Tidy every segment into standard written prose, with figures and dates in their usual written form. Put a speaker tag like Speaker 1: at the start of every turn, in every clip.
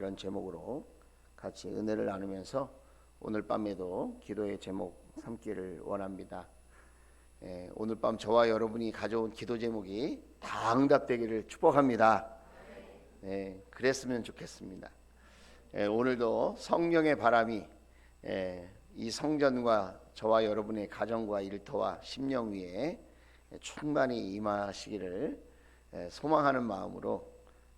Speaker 1: 이런 제목으로 같이 은혜를 나누면서 오늘 밤에도 기도의 제목 삼기를 원합니다. 오늘 밤 저와 여러분이 가져온 기도 제목이 다 응답되기를 축복합니다. 그랬으면 좋겠습니다. 오늘도 성령의 바람이 이 성전과 저와 여러분의 가정과 일터와 심령 위에 충만히 임하시기를 소망하는 마음으로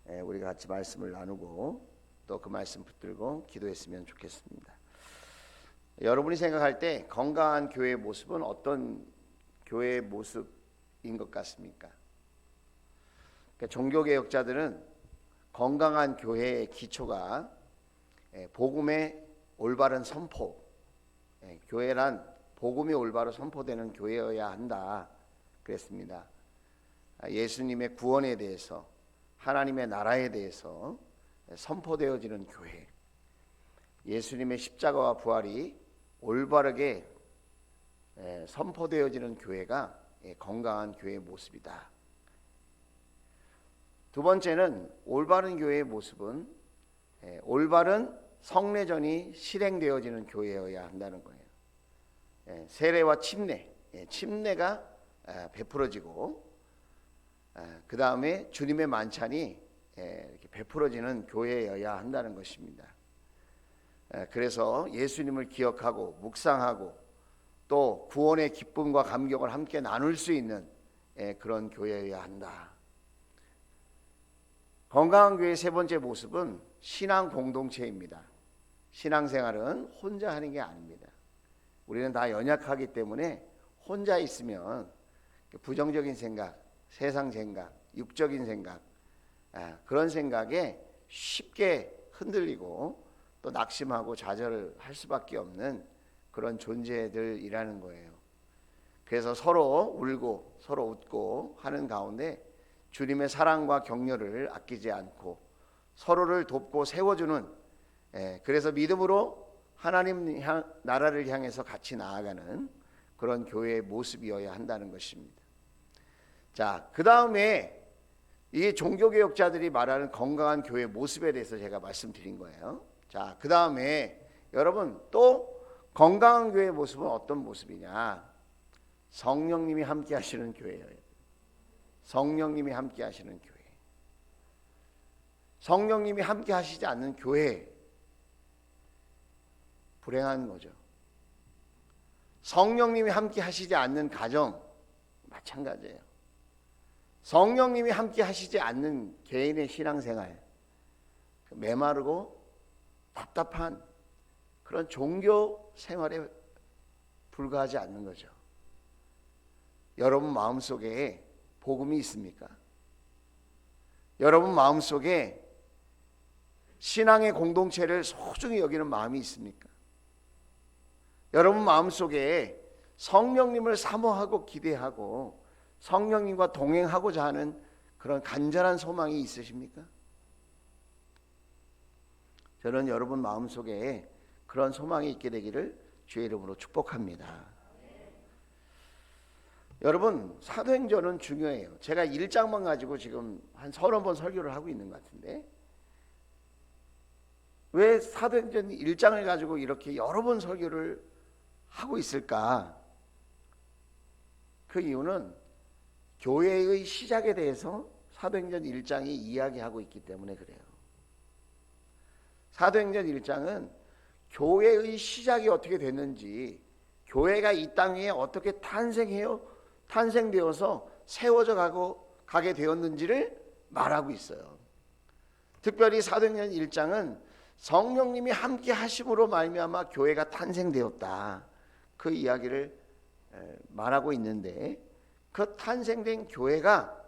Speaker 1: 우리가 같이 말씀을 나누고 또 그 말씀 붙들고 기도했으면 좋겠습니다. 여러분이 생각할 때 건강한 교회의 모습은 어떤 교회의 모습인 것 같습니까? 종교개혁자들은 건강한 교회의 기초가 복음의 올바른 선포, 교회란 복음이 올바로 선포되는 교회여야 한다 그랬습니다. 예수님의 구원에 대해서, 하나님의 나라에 대해서 선포되어지는 교회, 예수님의 십자가와 부활이 올바르게 선포되어지는 교회가 건강한 교회의 모습이다. 두 번째는 올바른 교회의 모습은 올바른 성례전이 실행되어지는 교회여야 한다는 거예요. 세례와 침례가 베풀어지고 그 다음에 주님의 만찬이 이렇게 베풀어지는 교회여야 한다는 것입니다. 그래서 예수님을 기억하고 묵상하고 또 구원의 기쁨과 감격을 함께 나눌 수 있는 그런 교회여야 한다. 건강한 교회의 세 번째 모습은 신앙 공동체입니다. 신앙생활은 혼자 하는 게 아닙니다. 우리는 다 연약하기 때문에 혼자 있으면 부정적인 생각, 세상 생각, 육적인 생각, 그런 생각에 쉽게 흔들리고 또 낙심하고 좌절할 수밖에 없는 그런 존재들이라는 거예요. 그래서 서로 울고 서로 웃고 하는 가운데 주님의 사랑과 격려를 아끼지 않고 서로를 돕고 세워주는, 그래서 믿음으로 하나님 나라를 향해서 같이 나아가는 그런 교회의 모습이어야 한다는 것입니다. 자, 그 다음에 이 종교개혁자들이 말하는 건강한 교회 모습에 대해서 제가 말씀드린 거예요. 자, 그 다음에 여러분 또 건강한 교회의 모습은 어떤 모습이냐? 성령님이 함께 하시는 교회예요. 성령님이 함께 하시는 교회. 성령님이 함께 하시지 않는 교회, 불행한 거죠. 성령님이 함께 하시지 않는 가정, 마찬가지예요. 성령님이 함께 하시지 않는 개인의 신앙생활, 메마르고 답답한 그런 종교 생활에 불과하지 않는 거죠. 여러분 마음속에 복음이 있습니까? 여러분 마음속에 신앙의 공동체를 소중히 여기는 마음이 있습니까? 여러분 마음속에 성령님을 사모하고 기대하고 성령님과 동행하고자 하는 그런 간절한 소망이 있으십니까? 저는 여러분 마음속에 그런 소망이 있게 되기를 주의 이름으로 축복합니다. 여러분 사도행전은 중요해요. 제가 1장만 가지고 지금 한 30번 설교를 하고 있는 것 같은데 왜 사도행전 1장을 가지고 이렇게 여러 번 설교를 하고 있을까? 그 이유는 교회의 시작에 대해서 사도행전 1장이 이야기하고 있기 때문에 그래요. 사도행전 1장은 교회의 시작이 어떻게 됐는지, 교회가 이 땅 위에 어떻게 탄생되어서 세워져 가게 되었는지를 말하고 있어요. 특별히 사도행전 1장은 성령님이 함께 하심으로 말미암아 교회가 탄생되었다, 그 이야기를 말하고 있는데, 그 탄생된 교회가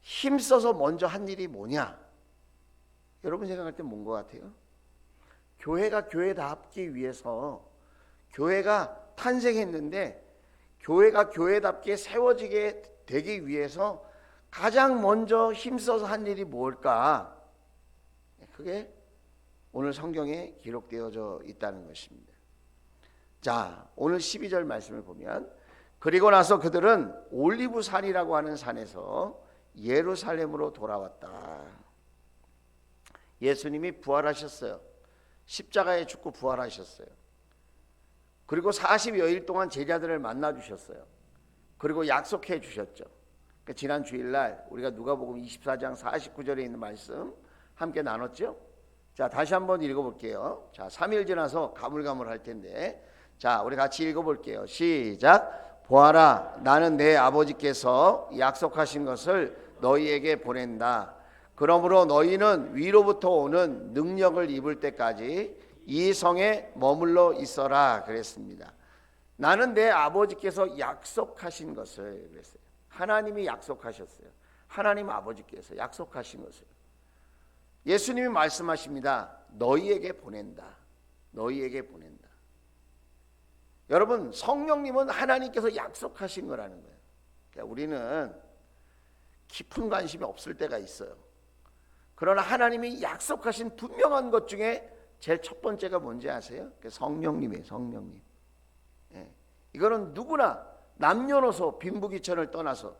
Speaker 1: 힘써서 먼저 한 일이 뭐냐? 여러분 생각할 때 뭔 것 같아요? 교회가 교회답기 위해서, 교회가 탄생했는데 교회가 교회답게 세워지게 되기 위해서 가장 먼저 힘써서 한 일이 뭘까? 그게 오늘 성경에 기록되어져 있다는 것입니다. 자, 오늘 12절 말씀을 보면, 그리고 나서 그들은 올리브산이라고 하는 산에서 예루살렘으로 돌아왔다. 예수님이 부활하셨어요. 십자가에 죽고 부활하셨어요. 그리고 40여일 동안 제자들을 만나 주셨어요. 그리고 약속해 주셨죠. 그러니까 지난 주일날 우리가 누가복음 24장 49절에 있는 말씀 함께 나눴죠. 자, 다시 한번 읽어볼게요. 자, 3일 지나서 가물가물할 텐데, 자, 우리 같이 읽어볼게요. 시작. 보아라, 나는 내 아버지께서 약속하신 것을 너희에게 보낸다. 그러므로 너희는 위로부터 오는 능력을 입을 때까지 이 성에 머물러 있어라 그랬습니다. 나는 내 아버지께서 약속하신 것을 그랬어요. 하나님이 약속하셨어요. 하나님 아버지께서 약속하신 것을 예수님이 말씀하십니다. 너희에게 보낸다. 너희에게 보낸다. 여러분, 성령님은 하나님께서 약속하신 거라는 거예요. 그러니까 우리는 깊은 관심이 없을 때가 있어요. 그러나 하나님이 약속하신 분명한 것 중에 제일 첫 번째가 뭔지 아세요? 성령님이에요. 성령님. 예. 이거는 누구나 남녀노소 빈부귀천을 떠나서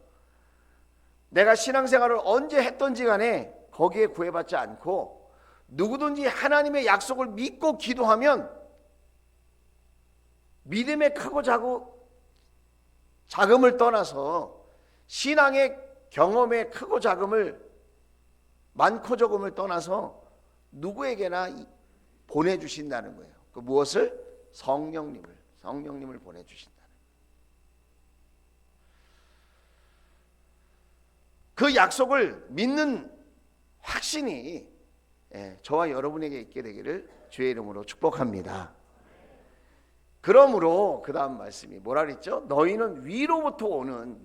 Speaker 1: 내가 신앙생활을 언제 했던지 간에 거기에 구애받지 않고 누구든지 하나님의 약속을 믿고 기도하면 믿음의 크고 작음을 떠나서 신앙의 경험의 크고 작음을 많고 적음을 떠나서 누구에게나 보내주신다는 거예요. 그 무엇을? 성령님을 보내주신다는 거예요. 그 약속을 믿는 확신이 저와 여러분에게 있게 되기를 주의 이름으로 축복합니다. 그러므로 그 다음 말씀이 뭐라 그랬죠? 너희는 위로부터 오는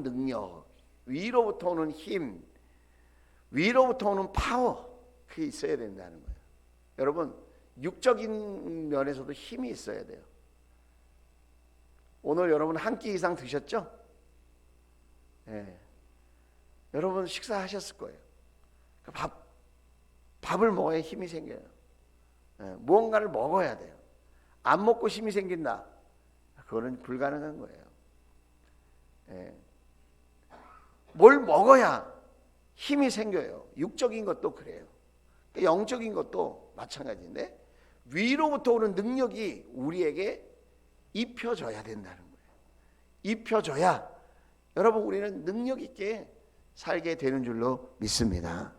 Speaker 1: 능력, 위로부터 오는 힘, 위로부터 오는 파워, 그게 있어야 된다는 거예요. 여러분, 육적인 면에서도 힘이 있어야 돼요. 오늘 여러분 한 끼 이상 드셨죠? 여러분 식사하셨을 거예요. 밥을 먹어야 힘이 생겨요. 무언가를 먹어야 돼요. 안 먹고 힘이 생긴다. 그거는 불가능한 거예요. 뭘 먹어야 힘이 생겨요. 육적인 것도 그래요. 영적인 것도 마찬가지인데 위로부터 오는 능력이 우리에게 입혀져야 된다는 거예요. 입혀져야 여러분 우리는 능력 있게 살게 되는 줄로 믿습니다.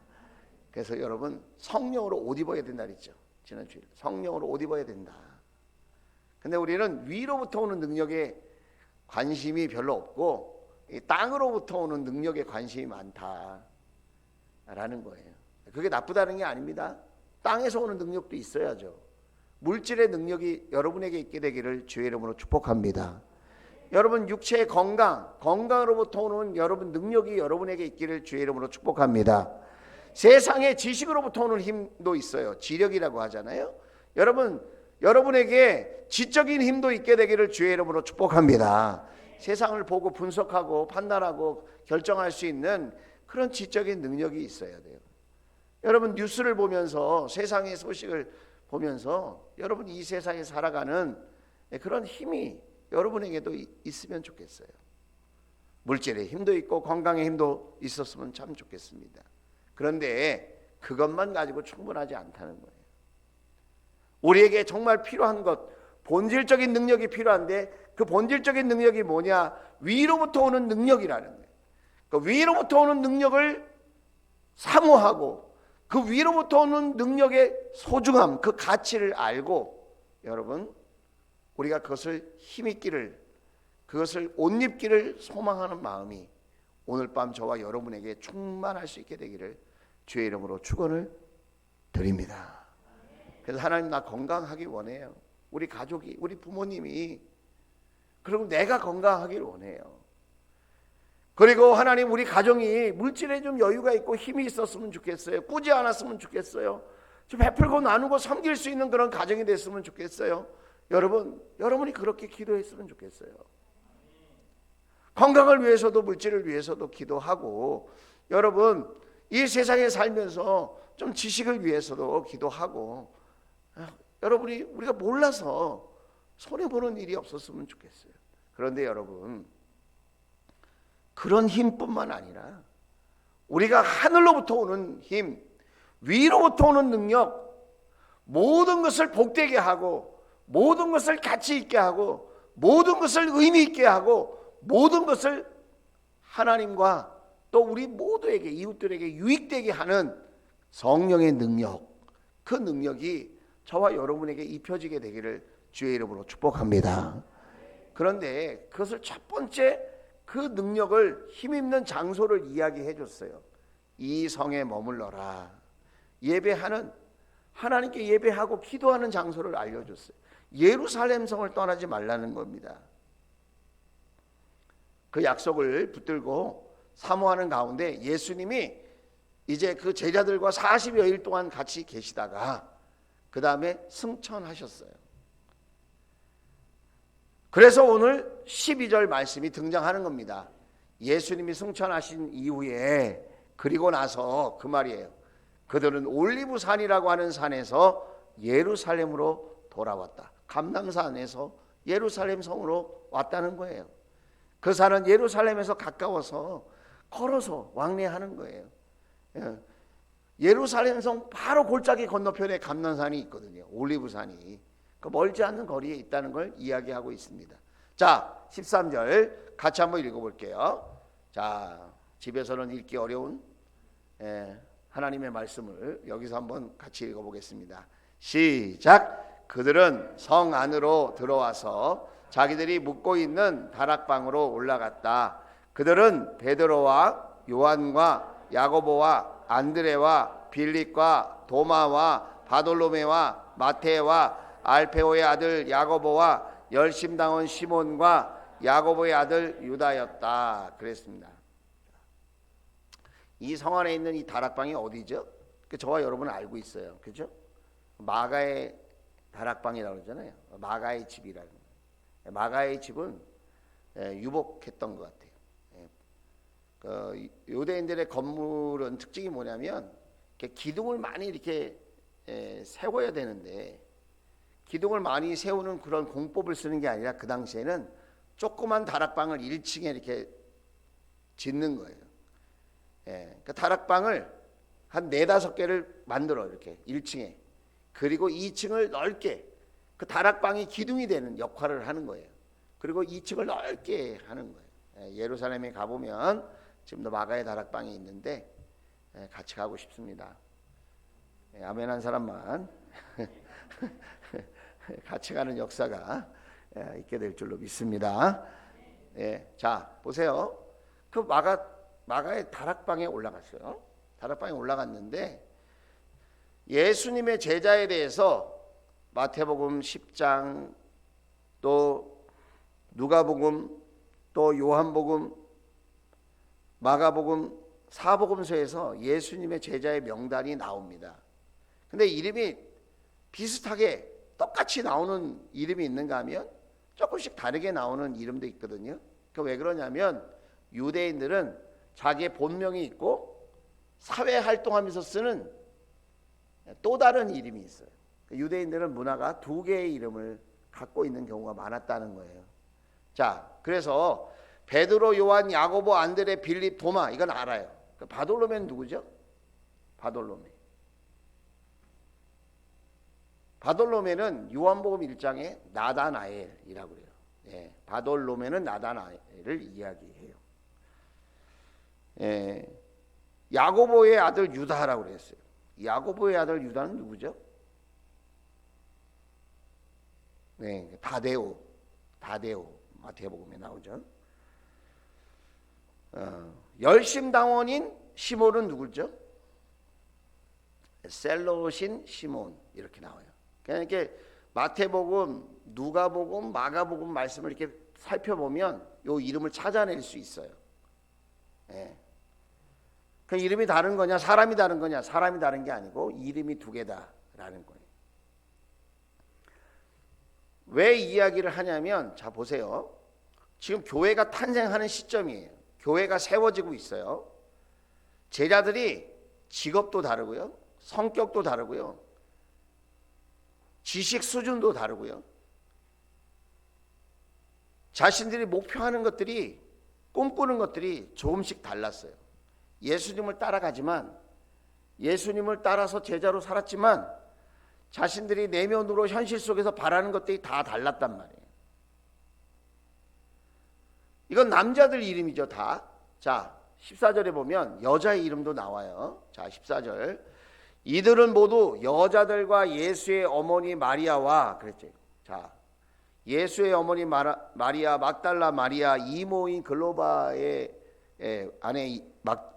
Speaker 1: 그래서 여러분 성령으로 옷 입어야 된다 그랬죠. 지난 주일 성령으로 옷 입어야 된다. 근데 우리는 위로부터 오는 능력에 관심이 별로 없고 땅으로부터 오는 능력에 관심이 많다라는 거예요. 그게 나쁘다는 게 아닙니다. 땅에서 오는 능력도 있어야죠. 물질의 능력이 여러분에게 있게 되기를 주의 이름으로 축복합니다. 여러분 육체의 건강으로부터 오는 여러분 능력이 여러분에게 있기를 주의 이름으로 축복합니다. 세상의 지식으로부터 오는 힘도 있어요. 지력이라고 하잖아요. 여러분에게 지적인 힘도 있게 되기를 주의 이름으로 축복합니다. 세상을 보고 분석하고 판단하고 결정할 수 있는 그런 지적인 능력이 있어야 돼요. 여러분 뉴스를 보면서 세상의 소식을 보면서 여러분 이 세상에 살아가는 그런 힘이 여러분에게도 있으면 좋겠어요. 물질의 힘도 있고 건강의 힘도 있었으면 참 좋겠습니다. 그런데 그것만 가지고 충분하지 않다는 거예요. 우리에게 정말 필요한 것, 본질적인 능력이 필요한데 그 본질적인 능력이 뭐냐? 위로부터 오는 능력이라는 거예요. 그 위로부터 오는 능력을 사모하고 그 위로부터 오는 능력의 소중함, 그 가치를 알고 여러분 우리가 그것을 힘입기를, 그것을 옷 입기를 소망하는 마음이 오늘 밤 저와 여러분에게 충만할 수 있게 되기를 주의 이름으로 축원을 드립니다. 그래서 하나님 나 건강하기 원해요. 우리 가족이, 우리 부모님이, 그리고 내가 건강하기를 원해요. 그리고 하나님 우리 가정이 물질에 좀 여유가 있고 힘이 있었으면 좋겠어요. 꾸지 않았으면 좋겠어요. 좀 베풀고 나누고 섬길 수 있는 그런 가정이 됐으면 좋겠어요. 여러분이 그렇게 기도했으면 좋겠어요. 건강을 위해서도 물질을 위해서도 기도하고 여러분 이 세상에 살면서 좀 지식을 위해서도 기도하고 우리가 몰라서 손해보는 일이 없었으면 좋겠어요. 그런데 여러분 그런 힘뿐만 아니라 우리가 하늘로부터 오는 힘, 위로부터 오는 능력, 모든 것을 복되게 하고 모든 것을 가치 있게 하고 모든 것을 의미 있게 하고 모든 것을 하나님과 또 우리 모두에게, 이웃들에게 유익되게 하는 성령의 능력, 그 능력이 저와 여러분에게 입혀지게 되기를 주의 이름으로 축복합니다. 그런데 그것을 첫 번째, 그 능력을 힘입는 장소를 이야기해 줬어요. 이 성에 머물러라. 예배하는, 하나님께 예배하고 기도하는 장소를 알려줬어요. 예루살렘 성을 떠나지 말라는 겁니다. 그 약속을 붙들고 사모하는 가운데 예수님이 이제 그 제자들과 40여일 동안 같이 계시다가 그 다음에 승천하셨어요. 그래서 오늘 12절 말씀이 등장하는 겁니다. 예수님이 승천하신 이후에, 그리고 나서 그 말이에요. 그들은 올리브산이라고 하는 산에서 예루살렘으로 돌아왔다. 감람산에서 예루살렘 성으로 왔다는 거예요. 그 산은 예루살렘에서 가까워서 걸어서 왕래하는 거예요. 예루살렘 성 바로 골짜기 건너편에 감람산이 있거든요. 올리브산이 그 멀지 않는 거리에 있다는 걸 이야기하고 있습니다. 자, 13절 같이 한번 읽어볼게요. 자, 집에서는 읽기 어려운 하나님의 말씀을 여기서 한번 같이 읽어보겠습니다. 시작. 그들은 성 안으로 들어와서 자기들이 묵고 있는 다락방으로 올라갔다. 그들은 베드로와 요한과 야고보와 안드레와 빌립과 도마와 바돌로메와 마테와 알페오의 아들 야고보와 열심당원 시몬과 야고보의 아들 유다였다. 그랬습니다. 이 성 안에 있는 이 다락방이 어디죠? 저와 여러분은 알고 있어요. 그죠? 마가의 다락방이라고 그러잖아요. 마가의 집이라는 거예요. 마가의 집은 유복했던 것 같아요. 그 유대인들의 건물은 특징이 뭐냐면 기둥을 많이 이렇게 세워야 되는데, 기둥을 많이 세우는 그런 공법을 쓰는 게 아니라 그 당시에는 조그만 다락방을 1층에 이렇게 짓는 거예요. 그 다락방을 한 4-5개를 만들어, 이렇게 1층에. 그리고 2층을 넓게, 그 다락방이 기둥이 되는 역할을 하는 거예요. 그리고 2층을 넓게 하는 거예요. 예루살렘에 가보면 지금도 마가의 다락방이 있는데 같이 가고 싶습니다. 아멘 한 사람만 같이 가는 역사가 있게 될 줄로 믿습니다. 자, 보세요. 그 마가의 다락방에 올라갔어요. 다락방에 올라갔는데 예수님의 제자에 대해서 마태복음 10장, 또 누가복음, 또 요한복음, 마가복음, 사복음서에서 예수님의 제자의 명단이 나옵니다. 근데 이름이 비슷하게 똑같이 나오는 이름이 있는가 하면 조금씩 다르게 나오는 이름도 있거든요. 그 왜 그러냐면 유대인들은 자기의 본명이 있고 사회 활동하면서 쓰는 또 다른 이름이 있어요. 유대인들은 문화가 2개의 이름을 갖고 있는 경우가 많았다는 거예요. 자, 그래서 베드로, 요한, 야고보, 안드레, 빌립, 도마, 이건 알아요. 바돌로메는 누구죠? 바돌로메는 요한복음 1장에 나다나엘이라고 그래요. 바돌로메는 나다나엘을 이야기해요. 야고보의 아들 유다라고 그랬어요. 야고보의 아들 유다는 누구죠? 다데오 마태복음에 나오죠. 열심당원인 시몬은 누구죠? 셀롯인 시몬, 이렇게 나와요. 그러니까 마태복음, 누가복음, 마가복음 말씀을 이렇게 살펴보면 요 이름을 찾아낼 수 있어요. 그 이름이 다른 거냐, 사람이 다른 거냐? 사람이 다른 게 아니고 이름이 2개다라는 거예요. 왜 이야기를 하냐면, 자 보세요. 지금 교회가 탄생하는 시점이에요. 교회가 세워지고 있어요. 제자들이 직업도 다르고요, 성격도 다르고요, 지식 수준도 다르고요, 자신들이 목표하는 것들이, 꿈꾸는 것들이 조금씩 달랐어요. 예수님을 따라가지만 예수님을 따라서 제자로 살았지만 자신들이 내면으로 현실 속에서 바라는 것들이 다 달랐단 말이에요. 이건 남자들 이름이죠, 다. 자, 14절에 보면 여자의 이름도 나와요. 자, 14절. 이들은 모두 여자들과 예수의 어머니 마리아와 그랬죠. 자, 예수의 어머니 마리아, 막달라 마리아, 이모인 글로바의 아내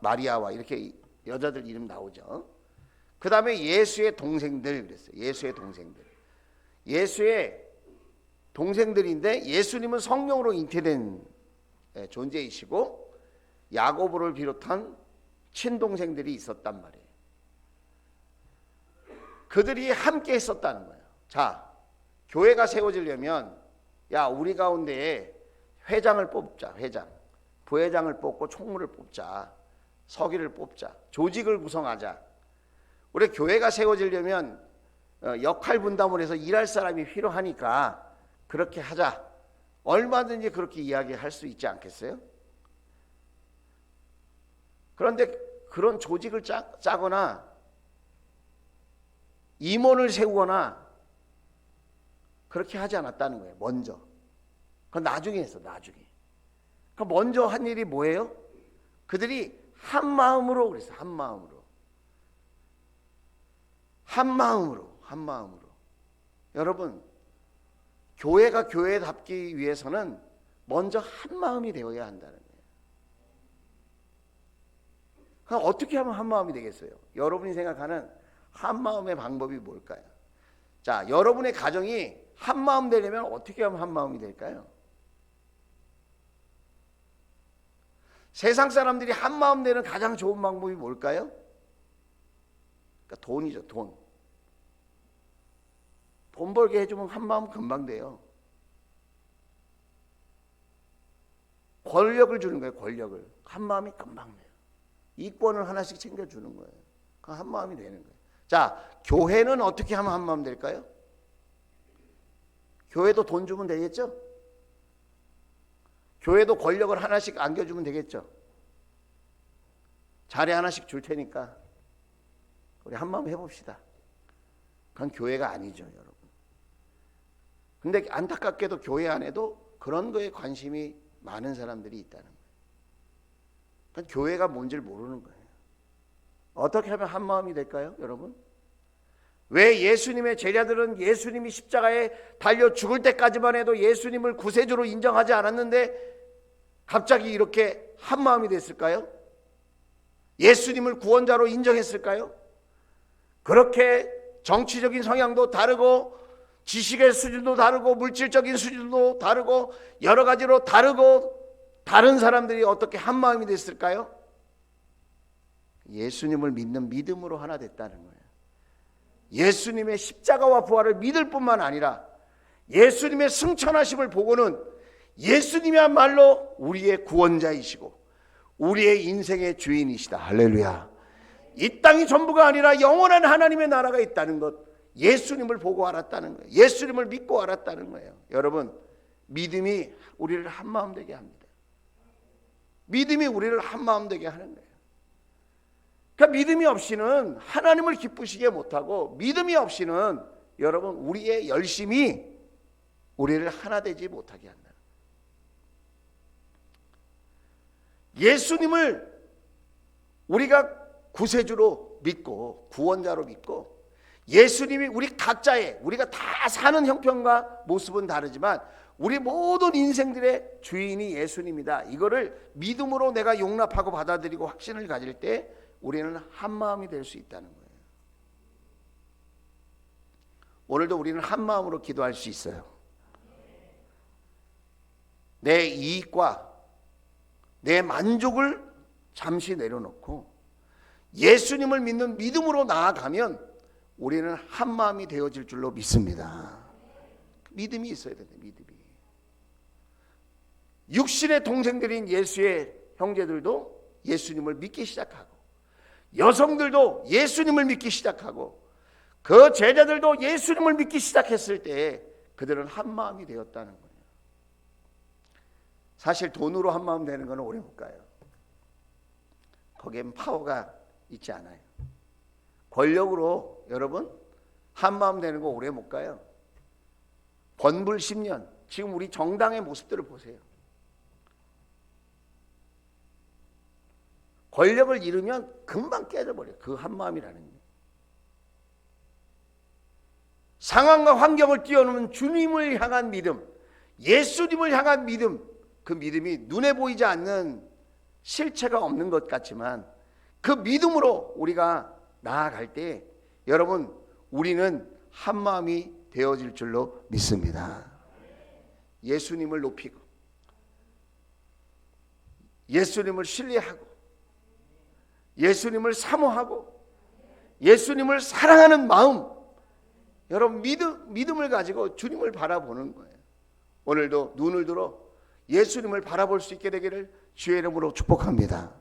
Speaker 1: 마리아와 이렇게 여자들 이름 나오죠. 그 다음에 예수의 동생들 그랬어요. 예수의 동생들. 예수의 동생들인데 예수님은 성령으로 잉태된 존재이시고 야고보를 비롯한 친동생들이 있었단 말이에요. 그들이 함께 했었다는 거예요. 자, 교회가 세워지려면 야, 우리 가운데에 회장을 뽑자. 회장. 부회장을 뽑고 총무를 뽑자. 서기를 뽑자. 조직을 구성하자. 우리 교회가 세워지려면 역할 분담을 해서 일할 사람이 필요하니까 그렇게 하자. 얼마든지 그렇게 이야기할 수 있지 않겠어요? 그런데 그런 조직을 짜거나 임원을 세우거나 그렇게 하지 않았다는 거예요. 먼저. 그건 나중에 했어. 나중에. 그 먼저 한 일이 뭐예요? 그들이 한 마음으로 그랬어요. 한 마음으로. 한 마음으로. 한 마음으로. 여러분, 교회가 교회답기 위해서는 먼저 한 마음이 되어야 한다는 거예요. 그럼 어떻게 하면 한 마음이 되겠어요? 여러분이 생각하는 한 마음의 방법이 뭘까요? 자, 여러분의 가정이 한 마음 되려면 어떻게 하면 한 마음이 될까요? 세상 사람들이 한 마음 되는 가장 좋은 방법이 뭘까요? 그러니까 돈이죠, 돈. 돈 벌게 해주면 한 마음 금방 돼요. 권력을 주는 거예요, 권력을. 한 마음이 금방 돼요. 이권을 하나씩 챙겨주는 거예요. 그 한 마음이 되는 거예요. 자, 교회는 어떻게 하면 한 마음 될까요? 교회도 돈 주면 되겠죠? 교회도 권력을 하나씩 안겨주면 되겠죠? 자리 하나씩 줄 테니까 우리 한 마음 해봅시다. 그건 교회가 아니죠, 여러분. 근데 안타깝게도 교회 안에도 그런 거에 관심이 많은 사람들이 있다는 거예요. 그러니까 교회가 뭔지를 모르는 거예요. 어떻게 하면 한 마음이 될까요, 여러분? 왜 예수님의 제자들은 예수님이 십자가에 달려 죽을 때까지만 해도 예수님을 구세주로 인정하지 않았는데 갑자기 이렇게 한 마음이 됐을까요? 예수님을 구원자로 인정했을까요? 그렇게 정치적인 성향도 다르고 지식의 수준도 다르고 물질적인 수준도 다르고 여러 가지로 다르고 다른 사람들이 어떻게 한 마음이 됐을까요? 예수님을 믿는 믿음으로 하나 됐다는 거예요. 예수님의 십자가와 부활을 믿을 뿐만 아니라 예수님의 승천하심을 보고는 예수님이야말로 우리의 구원자이시고 우리의 인생의 주인이시다. 할렐루야. 이 땅이 전부가 아니라 영원한 하나님의 나라가 있다는 것, 예수님을 보고 알았다는 거예요. 예수님을 믿고 알았다는 거예요. 여러분, 믿음이 우리를 한마음 되게 합니다. 믿음이 우리를 한마음 되게 하는 거예요. 그러니까 믿음이 없이는 하나님을 기쁘시게 못하고 믿음이 없이는 여러분 우리의 열심이 우리를 하나 되지 못하게 한다. 예수님을 우리가 구세주로 믿고 구원자로 믿고 예수님이 우리 각자의 우리가 다 사는 형편과 모습은 다르지만 우리 모든 인생들의 주인이 예수님이다. 이거를 믿음으로 내가 용납하고 받아들이고 확신을 가질 때 우리는 한 마음이 될 수 있다는 거예요. 오늘도 우리는 한 마음으로 기도할 수 있어요. 내 이익과 내 만족을 잠시 내려놓고 예수님을 믿는 믿음으로 나아가면 우리는 한 마음이 되어질 줄로 믿습니다. 믿음이 있어야 된다. 믿음이. 육신의 동생들인 예수의 형제들도 예수님을 믿기 시작하고 여성들도 예수님을 믿기 시작하고 그 제자들도 예수님을 믿기 시작했을 때 그들은 한 마음이 되었다는 거예요. 사실 돈으로 한 마음 되는 건 오래 못 가요. 거기엔 파워가 있지 않아요. 권력으로 여러분 한마음 되는 거 오래 못 가요. 번불 10년. 지금 우리 정당의 모습들을 보세요. 권력을 잃으면 금방 깨져버려요. 그 한마음이라는 게. 상황과 환경을 뛰어넘은 주님을 향한 믿음, 예수님을 향한 믿음, 그 믿음이 눈에 보이지 않는 실체가 없는 것 같지만 그 믿음으로 우리가 나아갈 때 여러분 우리는 한마음이 되어질 줄로 믿습니다. 예수님을 높이고 예수님을 신뢰하고 예수님을 사모하고 예수님을 사랑하는 마음, 여러분 믿음을 가지고 주님을 바라보는 거예요. 오늘도 눈을 들어 예수님을 바라볼 수 있게 되기를 주의 이름으로 축복합니다.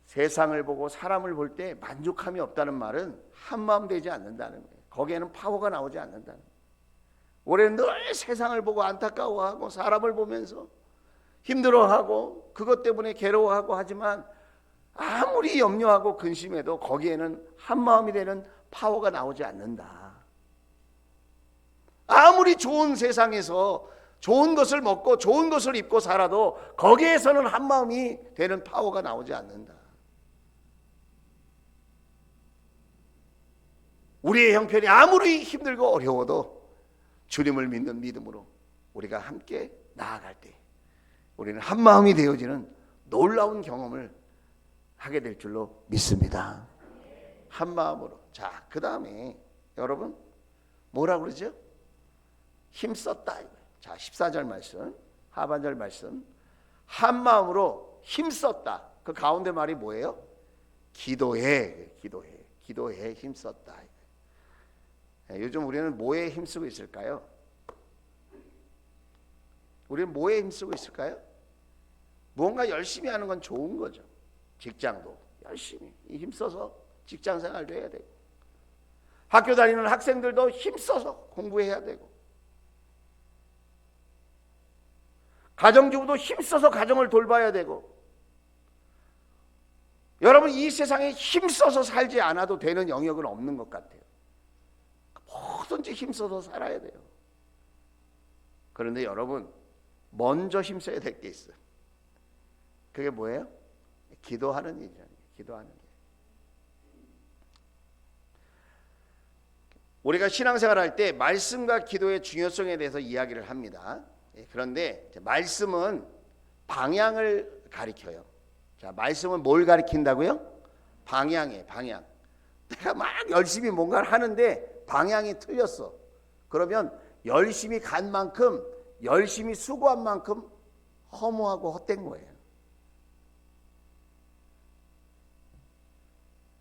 Speaker 1: 세상을 보고 사람을 볼 때 만족함이 없다는 말은 한마음 되지 않는다는 거예요. 거기에는 파워가 나오지 않는다는 거예요. 올해는 늘 세상을 보고 안타까워하고 사람을 보면서 힘들어하고 그것 때문에 괴로워하고 하지만 아무리 염려하고 근심해도 거기에는 한마음이 되는 파워가 나오지 않는다. 아무리 좋은 세상에서 좋은 것을 먹고 좋은 것을 입고 살아도 거기에서는 한마음이 되는 파워가 나오지 않는다. 우리의 형편이 아무리 힘들고 어려워도 주님을 믿는 믿음으로 우리가 함께 나아갈 때 우리는 한마음이 되어지는 놀라운 경험을 하게 될 줄로 믿습니다. 한마음으로. 자, 그 다음에 여러분 뭐라 그러죠? 힘썼다. 자, 14절 말씀, 하반절 말씀. 한마음으로 힘썼다. 그 가운데 말이 뭐예요? 기도해 힘썼다. 요즘 우리는 뭐에 힘쓰고 있을까요? 우리는 뭐에 힘쓰고 있을까요? 무언가 열심히 하는 건 좋은 거죠. 직장도 열심히 힘써서 직장 생활도 해야 되고, 학교 다니는 학생들도 힘써서 공부해야 되고, 가정주부도 힘써서 가정을 돌봐야 되고, 여러분 이 세상에 힘써서 살지 않아도 되는 영역은 없는 것 같아요. 뭐든지 힘써서 살아야 돼요. 그런데 여러분 먼저 힘써야 될 게 있어요. 그게 뭐예요? 기도하는 일이라는 거예요. 기도하는 일. 우리가 신앙생활 할 때 말씀과 기도의 중요성에 대해서 이야기를 합니다. 그런데 말씀은 방향을 가리켜요. 자, 말씀은 뭘 가리킨다고요? 방향이에요. 방향. 내가 막 열심히 뭔가를 하는데 방향이 틀렸어. 그러면 열심히 간 만큼, 열심히 수고한 만큼 허무하고 헛된 거예요.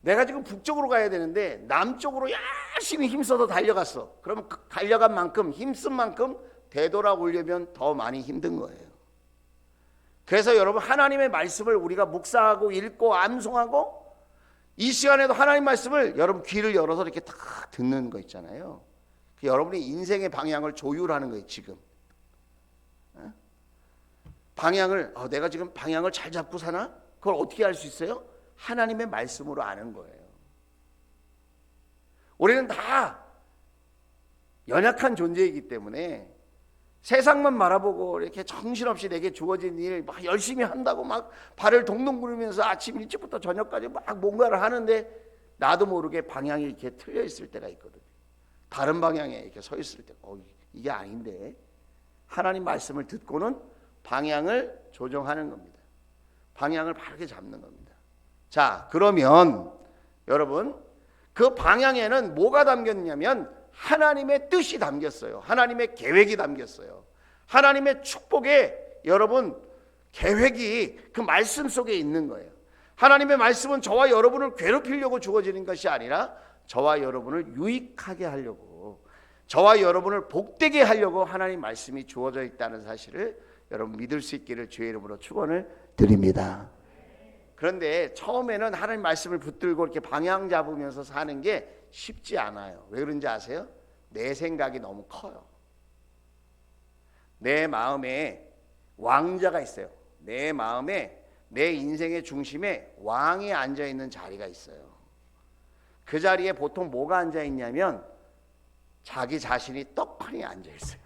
Speaker 1: 내가 지금 북쪽으로 가야 되는데 남쪽으로 열심히 힘써서 달려갔어. 그러면 달려간 만큼, 힘쓴 만큼 되돌아오려면 더 많이 힘든 거예요. 그래서 여러분 하나님의 말씀을 우리가 묵상하고 읽고 암송하고 이 시간에도 하나님 말씀을 여러분 귀를 열어서 이렇게 다 듣는 거 있잖아요. 여러분이 인생의 방향을 조율하는 거예요. 지금 방향을 내가 지금 방향을 잘 잡고 사나? 그걸 어떻게 알 수 있어요? 하나님의 말씀으로 아는 거예요. 우리는 다 연약한 존재이기 때문에 세상만 바라보고 이렇게 정신없이 내게 주어진 일 막 열심히 한다고 막 발을 동동 구르면서 아침 일찍부터 저녁까지 막 뭔가를 하는데 나도 모르게 방향이 이렇게 틀려 있을 때가 있거든요. 다른 방향에 이렇게 서 있을 때 이게 아닌데 하나님 말씀을 듣고는 방향을 조정하는 겁니다. 방향을 바르게 잡는 겁니다. 자, 그러면 여러분 그 방향에는 뭐가 담겼냐면 하나님의 뜻이 담겼어요. 하나님의 계획이 담겼어요. 하나님의 축복에 여러분 계획이 그 말씀 속에 있는 거예요. 하나님의 말씀은 저와 여러분을 괴롭히려고 주어지는 것이 아니라 저와 여러분을 유익하게 하려고, 저와 여러분을 복되게 하려고 하나님 말씀이 주어져 있다는 사실을 여러분 믿을 수 있기를 주의 이름으로 축원을 드립니다. 그런데 처음에는 하나님 말씀을 붙들고 이렇게 방향 잡으면서 사는 게 쉽지 않아요. 왜 그런지 아세요? 내 생각이 너무 커요. 내 마음에 왕자가 있어요. 내 마음에 내 인생의 중심에 왕이 앉아있는 자리가 있어요. 그 자리에 보통 뭐가 앉아 있냐면 자기 자신이 떡하니 앉아 있어요.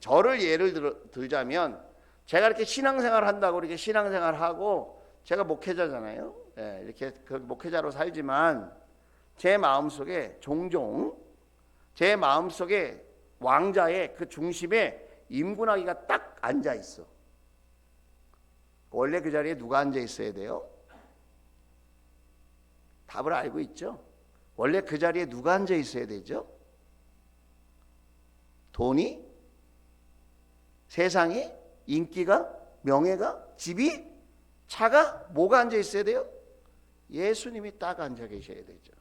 Speaker 1: 저를 예를 들자면 제가 이렇게 신앙생활 한다고 이렇게 신앙생활 하고 제가 목회자잖아요. 네, 이렇게 그 목회자로 살지만 제 마음속에 종종 제 마음속에 왕자의 그 중심에 임군아기가 딱 앉아 있어. 원래 그 자리에 누가 앉아 있어야 돼요? 답을 알고 있죠? 원래 그 자리에 누가 앉아 있어야 되죠? 돈이? 세상이? 인기가? 명예가? 집이? 차가? 뭐가 앉아 있어야 돼요? 예수님이 딱 앉아 계셔야 되죠.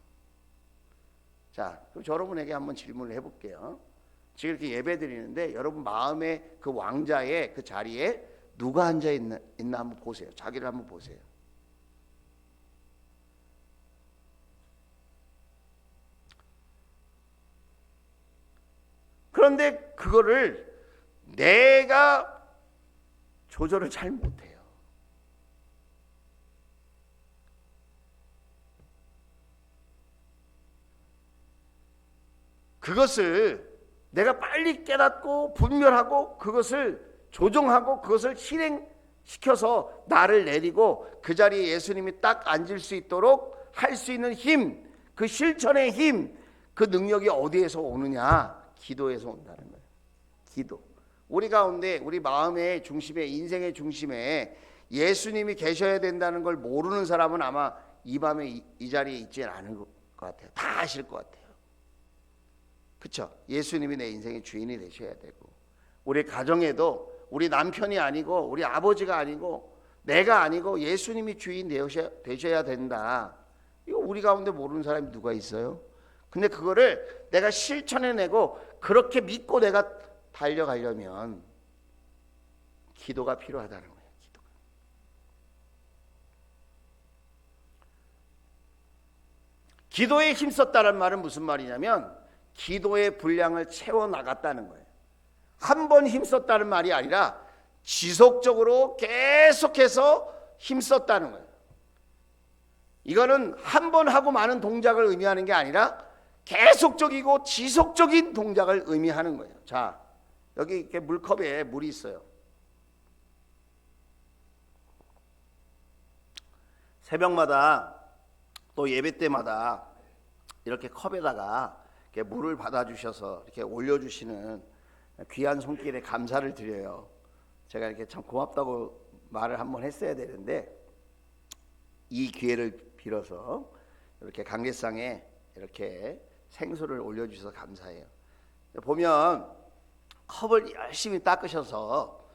Speaker 1: 자, 그럼 여러분에게 한번 질문을 해볼게요. 지금 이렇게 예배 드리는데 여러분 마음의 그 왕자의 그 자리에 누가 앉아 있나 한번 보세요. 자기를 한번 보세요. 그런데 그거를 내가 조절을 잘 못해요. 그것을 내가 빨리 깨닫고 분별하고 그것을 조정하고 그것을 실행시켜서 나를 내리고 그 자리에 예수님이 딱 앉을 수 있도록 할 수 있는 힘, 그 실천의 힘, 그 능력이 어디에서 오느냐? 기도에서 온다는 거예요. 기도. 우리 가운데 우리 마음의 중심에 인생의 중심에 예수님이 계셔야 된다는 걸 모르는 사람은 아마 이 밤에 이 자리에 있지 않은 것 같아요. 다 아실 것 같아요. 그렇죠? 예수님이 내 인생의 주인이 되셔야 되고 우리 가정에도 우리 남편이 아니고 우리 아버지가 아니고 내가 아니고 예수님이 주인 되셔야 된다. 이거 우리 가운데 모르는 사람이 누가 있어요? 근데 그거를 내가 실천해내고 그렇게 믿고 내가 달려가려면 기도가 필요하다는 거예요. 기도가. 기도에 힘썼다는 말은 무슨 말이냐면 기도의 분량을 채워나갔다는 거예요. 한 번 힘썼다는 말이 아니라 지속적으로 계속해서 힘썼다는 거예요. 이거는 한 번 하고 마는 동작을 의미하는 게 아니라 계속적이고 지속적인 동작을 의미하는 거예요. 자, 여기 이렇게 물컵에 물이 있어요. 새벽마다 또 예배 때마다 이렇게 컵에다가 이렇게 물을 받아주셔서 이렇게 올려주시는 귀한 손길에 감사를 드려요. 제가 이렇게 참 고맙다고 말을 한번 했어야 되는데 이 기회를 빌어서 이렇게 강례상에 이렇게 생수를 올려주셔서 감사해요. 보면 컵을 열심히 닦으셔서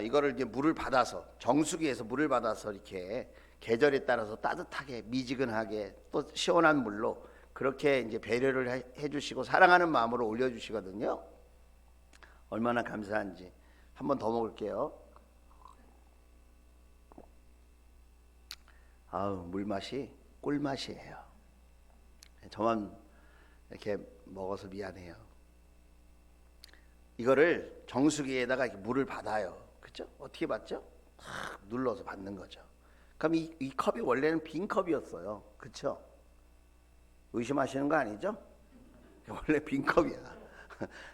Speaker 1: 이거를 이제 물을 받아서 정수기에서 물을 받아서 이렇게 계절에 따라서 따뜻하게 미지근하게 또 시원한 물로 그렇게 이제 배려를 해주시고 사랑하는 마음으로 올려주시거든요. 얼마나 감사한지. 한 번 더 먹을게요. 아우, 물맛이 꿀맛이에요. 저만 이렇게 먹어서 미안해요. 이거를 정수기에다가 이렇게 물을 받아요. 그렇죠? 어떻게 받죠? 탁 눌러서 받는 거죠. 그럼 이 컵이 원래는 빈 컵이었어요. 그렇죠? 의심하시는 거 아니죠? 원래 빈 컵이야.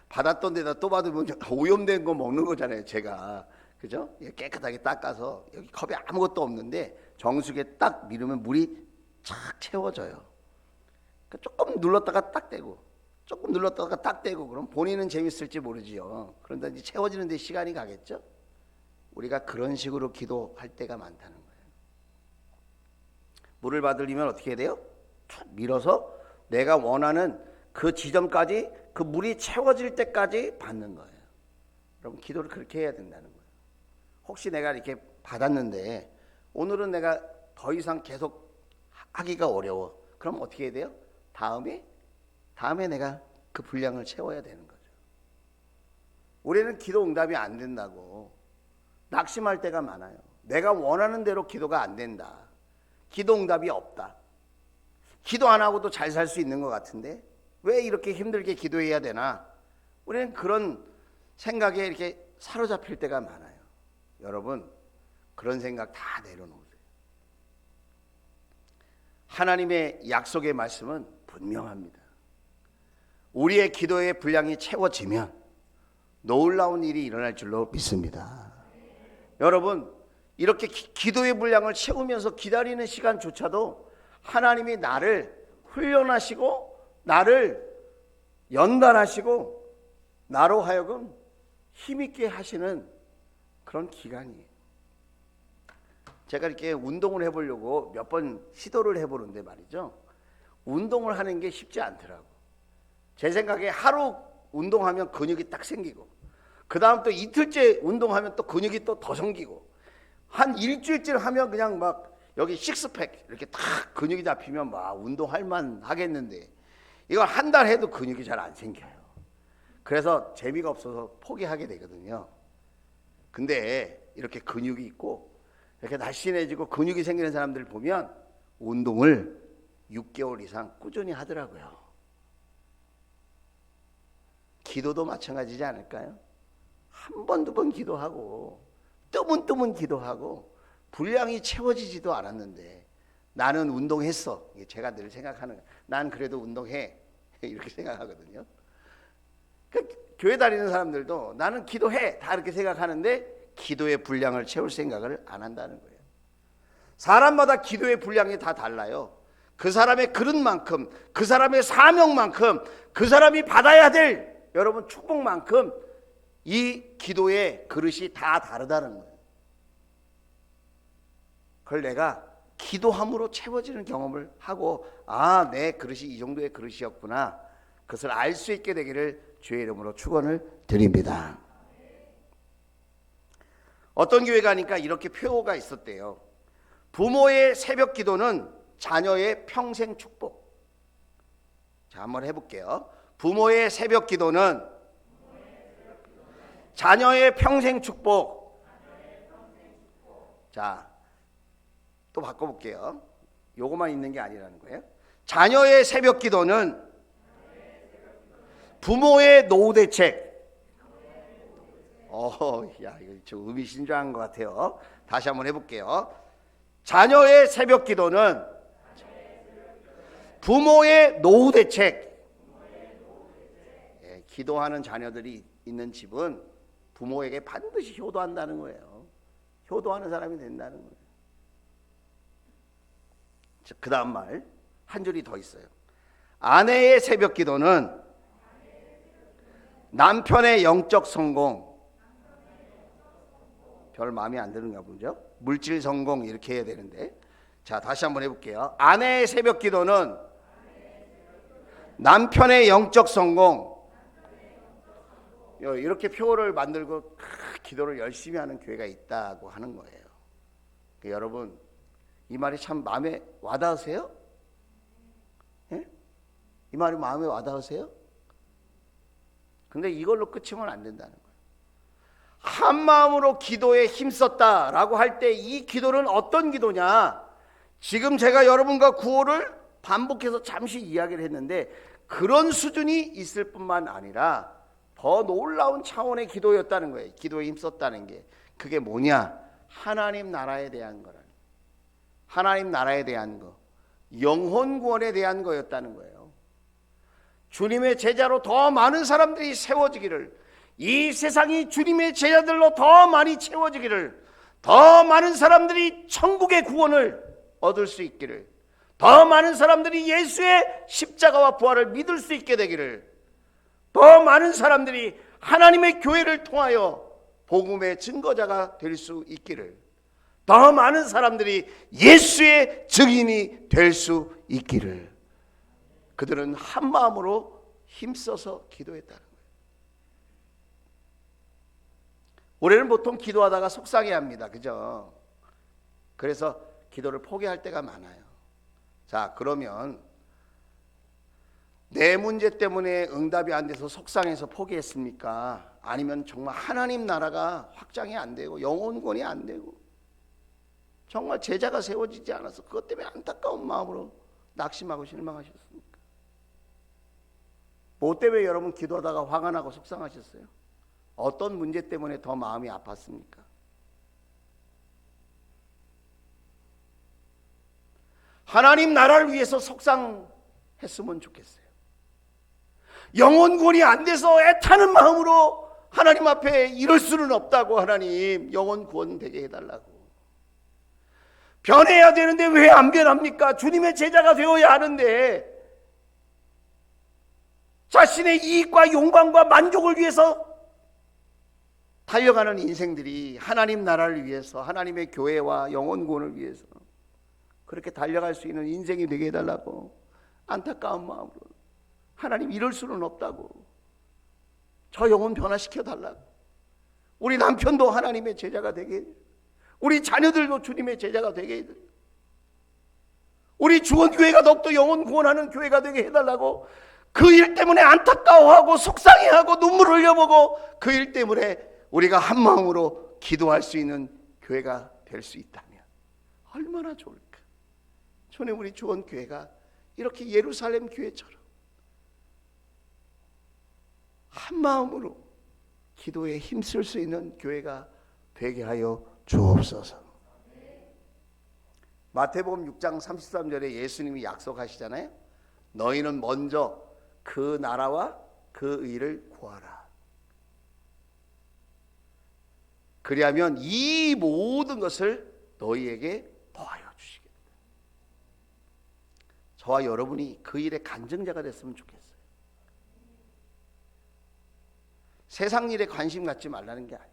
Speaker 1: 받았던 데다 또 받으면 오염된 거 먹는 거잖아요, 제가. 그죠? 깨끗하게 닦아서 여기 컵에 아무것도 없는데 정수기에 딱 밀으면 물이 착 채워져요. 조금 눌렀다가 딱 떼고 조금 눌렀다가 딱 떼고 그럼 본인은 재밌을지 모르지요. 그런데 이제 채워지는 데 시간이 가겠죠? 우리가 그런 식으로 기도할 때가 많다는 거예요. 물을 받으려면 어떻게 해야 돼요? 툭 밀어서 내가 원하는 그 지점까지 그 물이 채워질 때까지 받는 거예요. 여러분 기도를 그렇게 해야 된다는 거예요. 혹시 내가 이렇게 받았는데 오늘은 내가 더 이상 계속 하기가 어려워. 그럼 어떻게 해야 돼요? 다음에 내가 그 분량을 채워야 되는 거죠. 우리는 기도 응답이 안 된다고 낙심할 때가 많아요. 내가 원하는 대로 기도가 안 된다. 기도 응답이 없다. 기도 안 하고도 잘 살 수 있는 것 같은데 왜 이렇게 힘들게 기도해야 되나? 우리는 그런 생각에 이렇게 사로잡힐 때가 많아요. 여러분 그런 생각 다 내려놓으세요. 하나님의 약속의 말씀은 분명합니다. 우리의 기도의 분량이 채워지면 놀라운 일이 일어날 줄로 믿습니다. 여러분, 이렇게 기도의 분량을 채우면서 기다리는 시간조차도 하나님이 나를 훈련하시고 나를 연단하시고 나로 하여금 힘있게 하시는 그런 기간이에요. 제가 이렇게 운동을 해보려고 몇 번 시도를 해보는데 말이죠, 운동을 하는 게 쉽지 않더라고. 제 생각에 하루 운동하면 근육이 딱 생기고, 그 다음 또 이틀째 운동하면 또 근육이 또 더 생기고, 한 일주일째 하면 그냥 막 여기 식스팩 이렇게 딱 근육이 잡히면 막 운동할 만 하겠는데, 이거 한 달 해도 근육이 잘 안 생겨요. 그래서 재미가 없어서 포기하게 되거든요. 근데 이렇게 근육이 있고 이렇게 날씬해지고 근육이 생기는 사람들 보면 운동을 6개월 이상 꾸준히 하더라고요. 기도도 마찬가지지 않을까요? 한 번, 두 번 기도하고 뜨문뜨문 기도하고 분량이 채워지지도 않았는데 나는 운동했어. 제가 늘 생각하는 거예요. 난 그래도 운동해. 이렇게 생각하거든요. 그러니까 교회 다니는 사람들도 나는 기도해. 다 이렇게 생각하는데 기도의 분량을 채울 생각을 안 한다는 거예요. 사람마다 기도의 분량이 다 달라요. 그 사람의 그릇만큼, 그 사람의 사명만큼, 그 사람이 받아야 될 여러분 축복만큼 이 기도의 그릇이 다 다르다는 거예요. 그걸 내가 기도함으로 채워지는 경험을 하고, 아, 내 그릇이 이 정도의 그릇이었구나, 그것을 알 수 있게 되기를 주의 이름으로 축원을 드립니다. 어떤 교회 가니까 이렇게 표어가 있었대요. 부모의 새벽 기도는 자녀의 평생 축복. 자, 한번 해볼게요. 부모의 새벽 기도는 자녀의 평생 축복. 자, 또 바꿔볼게요. 요거만 있는 게 아니라는 거예요. 자녀의 새벽 기도는 부모의 노후 대책. 야, 이거 좀 의미심장한 것 같아요. 다시 한번 해볼게요. 자녀의 새벽 기도는 부모의 노후 대책. 예, 기도하는 자녀들이 있는 집은 부모에게 반드시 효도한다는 거예요. 효도하는 사람이 된다는 거예요. 그 다음 말 한 줄이 더 있어요. 아내의 새벽 기도는 남편의 영적 성공. 별 마음에 안 드는가 보죠. 물질 성공 이렇게 해야 되는데, 자, 다시 한번 해볼게요. 아내의 새벽 기도는 남편의 영적 성공. 이렇게 표를 만들고 기도를 열심히 하는 교회가 있다고 하는 거예요. 여러분, 이 말이 참 마음에 와닿으세요? 예? 이 말이 마음에 와닿으세요? 근데 이걸로 끝이면 안 된다는 거예요. 한 마음으로 기도에 힘썼다라고 할 때 이 기도는 어떤 기도냐? 지금 제가 여러분과 구호를 반복해서 잠시 이야기를 했는데, 그런 수준이 있을 뿐만 아니라 더 놀라운 차원의 기도였다는 거예요. 기도에 힘썼다는 게. 그게 뭐냐? 하나님 나라에 대한 거라는 거예요. 하나님 나라에 대한 거, 영혼 구원에 대한 거였다는 거예요. 주님의 제자로 더 많은 사람들이 세워지기를, 이 세상이 주님의 제자들로 더 많이 채워지기를, 더 많은 사람들이 천국의 구원을 얻을 수 있기를, 더 많은 사람들이 예수의 십자가와 부활을 믿을 수 있게 되기를, 더 많은 사람들이 하나님의 교회를 통하여 복음의 증거자가 될 수 있기를, 더 많은 사람들이 예수의 증인이 될 수 있기를, 그들은 한 마음으로 힘써서 기도했다는 거예요. 우리는 보통 기도하다가 속상해합니다. 그죠? 그래서 기도를 포기할 때가 많아요. 자, 그러면 내 문제 때문에 응답이 안 돼서 속상해서 포기했습니까? 아니면 정말 하나님 나라가 확장이 안 되고 영혼권이 안 되고 정말 제자가 세워지지 않아서 그것 때문에 안타까운 마음으로 낙심하고 실망하셨습니까? 뭐 때문에 여러분 기도하다가 화가 나고 속상하셨어요? 어떤 문제 때문에 더 마음이 아팠습니까? 하나님 나라를 위해서 속상했으면 좋겠어요. 영혼 구원이 안 돼서 애타는 마음으로 하나님 앞에 이럴 수는 없다고. 하나님 영혼 구원 되게 해달라고. 변해야 되는데 왜 안 변합니까? 주님의 제자가 되어야 하는데 자신의 이익과 영광과 만족을 위해서 달려가는 인생들이 하나님 나라를 위해서, 하나님의 교회와 영혼 구원을 위해서 그렇게 달려갈 수 있는 인생이 되게 해달라고. 안타까운 마음으로 하나님 이럴 수는 없다고. 저 영혼 변화시켜 달라고. 우리 남편도 하나님의 제자가 되게 해달라고. 우리 자녀들도 주님의 제자가 되게 해달라고. 우리 주원교회가 더욱더 영혼 구원하는 교회가 되게 해달라고. 그 일 때문에 안타까워하고 속상해하고 눈물을 흘려보고 그 일 때문에 우리가 한 마음으로 기도할 수 있는 교회가 될 수 있다면 얼마나 좋을까. 저는 우리 주원교회가 이렇게 예루살렘 교회처럼 한 마음으로 기도에 힘쓸 수 있는 교회가 되게 하여 주옵소서. 마태복음 6장 33절에 예수님이 약속하시잖아요. 너희는 먼저 그 나라와 그 의를 구하라. 그리하면 이 모든 것을 너희에게 더하여 주시겠다. 저와 여러분이 그 일의 간증자가 됐으면 좋겠어요. 세상 일에 관심 갖지 말라는 게 아니에요.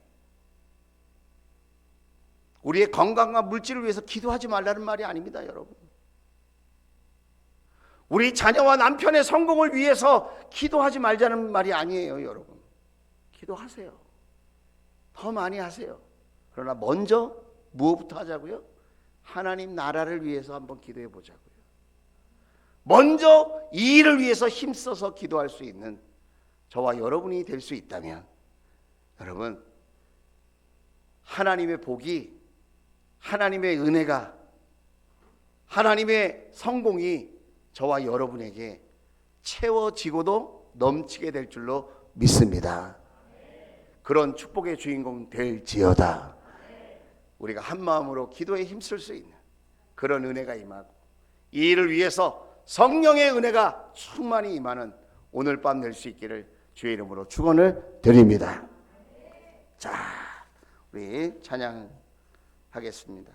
Speaker 1: 우리의 건강과 물질을 위해서 기도하지 말라는 말이 아닙니다, 여러분. 우리 자녀와 남편의 성공을 위해서 기도하지 말자는 말이 아니에요, 여러분. 기도하세요. 더 많이 하세요. 그러나 먼저 무엇부터 하자고요? 하나님 나라를 위해서 한번 기도해 보자고요. 먼저 이 일을 위해서 힘써서 기도할 수 있는 저와 여러분이 될 수 있다면, 여러분, 하나님의 복이, 하나님의 은혜가, 하나님의 성공이 저와 여러분에게 채워지고도 넘치게 될 줄로 믿습니다. 그런 축복의 주인공 될지어다. 우리가 한 마음으로 기도에 힘쓸 수 있는 그런 은혜가 임하고 이 일을 위해서 성령의 은혜가 충만히 임하는 오늘 밤 될 수 있기를 주의 이름으로 축원을 드립니다. 자, 우리 찬양하겠습니다.